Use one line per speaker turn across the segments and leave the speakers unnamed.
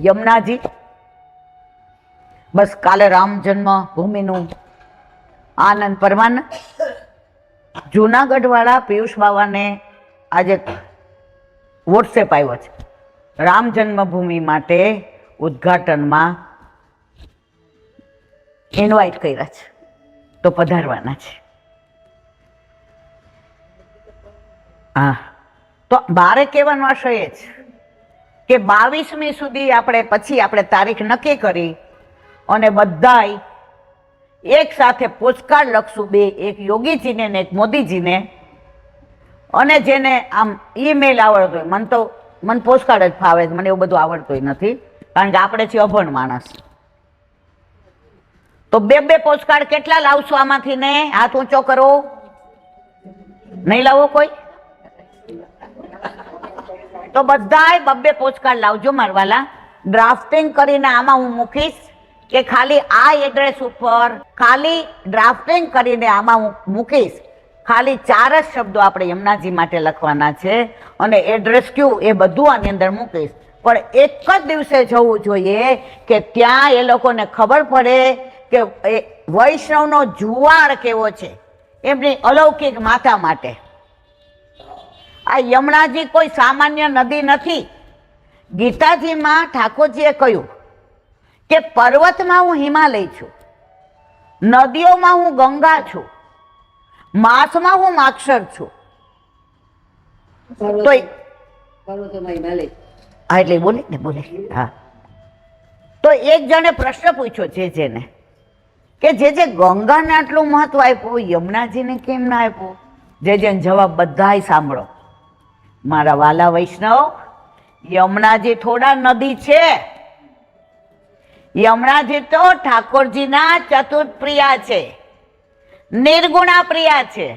યમુનાજી. બસ કાલે રામ જન્મભૂમિનું આનંદ પરમાનંદ. જુનાગઢ વાળા પિયુષ બાવાને આજે વોટ્સએપ આવ્યો છે, રામ જન્મભૂમિ માટે ઉદ્ઘાટનમાં ઇન્વાઇટ કર્યા છે, તો પધારવાના છે. હા, તો બારે કહેવાનો આશય એ છે કે 22મી સુધી આપણે તારીખ નક્કી કરી અને બધાય એક સાથે પોસ્ટકાર્ડ લખશું, બે, એક યોગીજીને ને એક મોદીજીને. અને જેને આમ ઈમેલ આવડતો હોય, મને પોસ્ટકાર્ડ જ ફાવે છે, મને એવું બધું આવડતું નથી, કારણ કે આપણે છીએ અભણ માણસ. તો બે પોસ્ટકાર્ડ કેટલા લાવશો આમાંથી? ને હાથ ઊંચો કરો. નહીં લાવો કોઈ? તો બધાય બે પોસ્ટકાર્ડ લાવજો મારવાલા. ડ્રાફ્ટિંગ કરીને આમાં હું મૂકીશ કે ખાલી આ એડ્રેસ ઉપર ખાલી ડ્રાફ્ટિંગ કરીને આમાં હું મૂકીશ. ખાલી 4 જ શબ્દો આપણે યમુનાજી માટે લખવાના છે અને એડ્રેસ કયું એ બધું આની અંદર મૂકીશ. પણ એક જ દિવસે જવું જોઈએ કે ત્યાં એ લોકોને ખબર પડે કે વૈષ્ણવનો જુવાળ કેવો છે એમની અલૌકિક માતા માટે. આ યમુનાજી કોઈ સામાન્ય નદી નથી. ગીતાજીમાં ઠાકોરજીએ કહ્યું કે પર્વતમાં હું હિમાલય છું, નદીઓમાં હું ગંગા છું, માસમાં હું માક્ષર છું. તો હા, એટલે બોલે ને બોલે. હા, તો એક જણે પ્રશ્ન પૂછ્યો જેને કે જે ગંગાને આટલું મહત્વ આપ્યું, યમુનાજીને કેમ ના આપ્યું? જેને જવાબ બધાય સાંભળો. મારા વાલા વૈષ્ણવ, યમુનાજી થોડા નદી છે. યમુનાજી તો ઠાકોરજીના ચતુર્થ પ્રિયા છે, નિર્ગુણા પ્રિયા છે.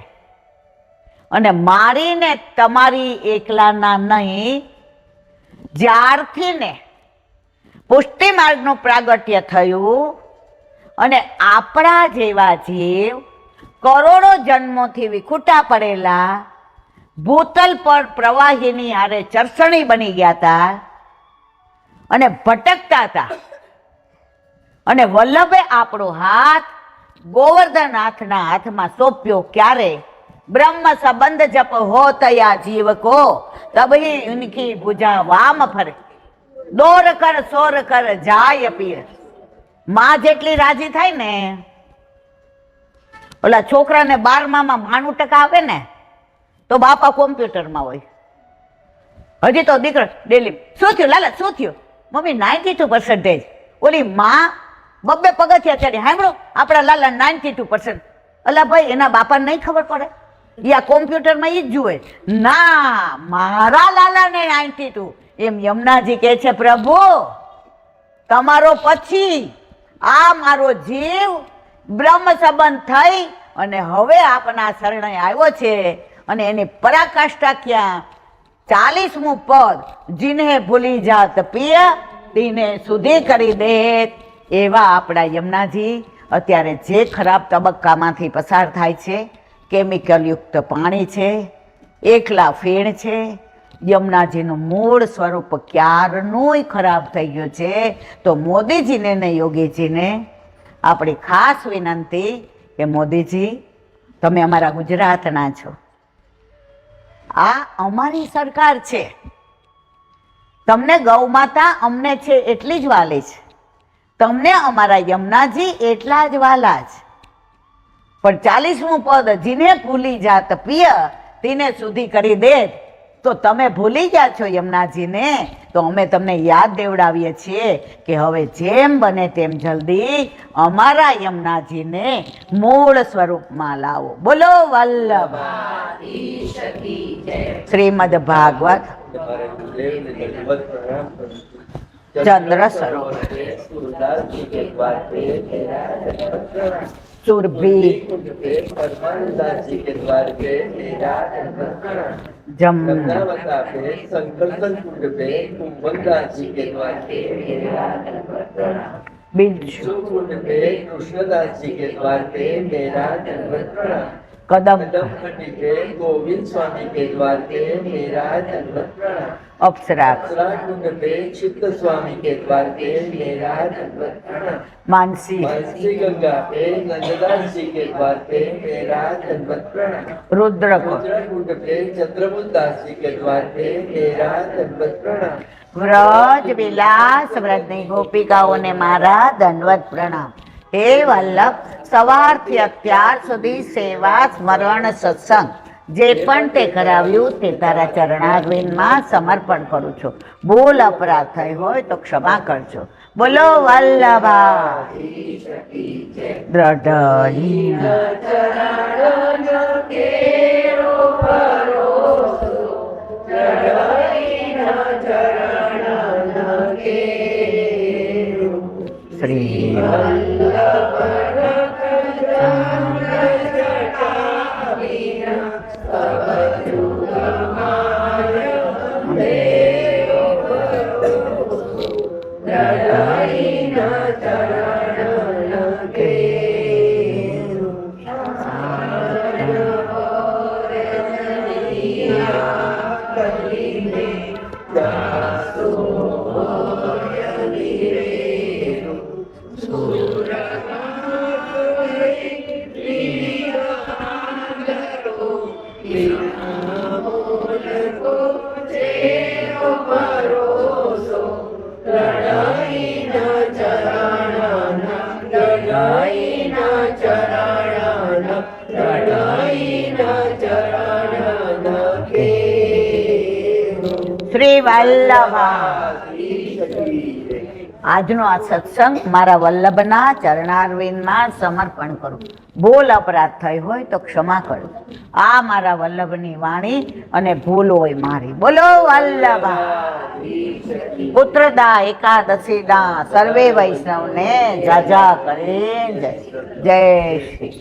અને મારી ને તમારી એકલાના નહીં, જ્યારથી ને પુષ્ટિ માર્ગનું પ્રાગટ્ય થયું અને આપણા જેવા જીવ કરોડો જન્મોથી વિખૂટા પડેલા ભૂતલ પર પ્રવાહીની હારે ચરસણી બની ગયા હતા અને ભટકતા હતા. અને વલ્લભે આપણો હાથ ગોવર્ધનનાથના હાથમાં સોંપ્યો. ક્યારે? બ્રહ્મ સંબંધ જપ હો તયા જીવ કો તબહી ઉનકી ભુજા વામ ફરે, દોર કર સોર કર જાય પીર. માં જેટલી રાજી થાય ને, ઓલા છોકરાને 12માં 92% આવે ને તો બાપા કોમ્પ્યુટરમાં હોય. હજી તો દીકરો ડેલી શું થયું લાલા, શું થયું મમ્મી? 92%. ઓલી માં 2 પગથિયા ચડી, સાંભળો આપણા લાલા 92%. અલા ભાઈ, એના બાપાને નહીં ખબર પડે? યા કોમ્પ્યુટરમાં ઈ જ જુએ. ના, મારા લાલાને 92. એમ યમુનાજી કહે છે, પ્રભુ તમારો પછી આ મારો જીવ બ્રહ્મ સંબંધ થઈ અને હવે આપના શરણે આવ્યો છે. અને એની પરાકાષ્ઠા ક્યાં? 40મું પદ, જીને ભૂલી જાત પિય તીને સુધી કરી દે. એવા આપણા યમુનાજી અત્યારે જે ખરાબ તબક્કામાંથી પસાર થાય છે, કેમિકલયુક્ત પાણી છે, એકલા ફેણ છે. યમુનાજીનું મૂળ સ્વરૂપ ક્યારનું ખરાબ થઈ ગયું છે. તો મોદીજીને ને યોગીજીને આપણી ખાસ વિનંતી કે મોદીજી, તમે અમારા ગુજરાતના છો, આ અમારી સરકાર છે, તમને ગૌ માતા અમને છે એટલી જ વાલી છે, તમને અમારા યમુનાજી એટલા જ વાલા છે. પણ 40મું પદ, જીને ભૂલી જાત પિય તીને સુધી કરી દે. તો તમે ભૂલી ગયા છો યમુનાજીને, તો અમે તમને યાદ દેવડાવીએ છીએ કે હવે જેમ બને તેમ જલ્દી અમારા યમુનાજીને મૂળ સ્વરૂપમાં લાવો. બોલો વલ્લભ શ્રીમદ ભાગવત चंद्र सरोवर सुरभि जमुना बिल्कुल
कृष्णदास जी के द्वार पे मेरा
कदम
कदम खंडी पे गोविंद स्वामी के द्वार पे मेरा दंडवत प्रणाम।
अप्सरा
अप्सरा कुंड पे चित्त स्वामी के द्वार पे मेरा दंडवत प्रणाम।
मानसी
मानसी गंगा पे नंददास जी के द्वार पे मेरा दंडवत प्रणाम।
रुद्र
रुद्र कुंड पे चंद्रबुद्ध दास जी के द्वार पे मेरा दंडवत प्रणाम।
व्रज विलास व्रजनी गोपिकाओने मारा दंडवत प्रणाम। हे वल्लभ, સવારથી અત્યાર સુધી સેવા સ્મરણ સત્સંગ જે પણ તે કરાવ્યું તે તારા ચરણારવિંદમાં સમર્પણ કરું છું. ભૂલ અપરાધ થઈ હોય તો ક્ષમા કરજો. બોલો વલ્લભા શ્રી શ્રી વલ્લભા. આજનો આ સત્સંગ મારા વલ્લભના ચરણારવિંદમાં સમર્પણ કરું. ભૂલ અપરાધ થઈ હોય તો ક્ષમા કરો. આ મારા વલ્લભની વાણી અને ભૂલ હોય મારી. બોલો વલ્લભા. પુત્રદા એકાદશીદા સર્વે વૈષ્ણવને જાજા કરે. જય શ્રી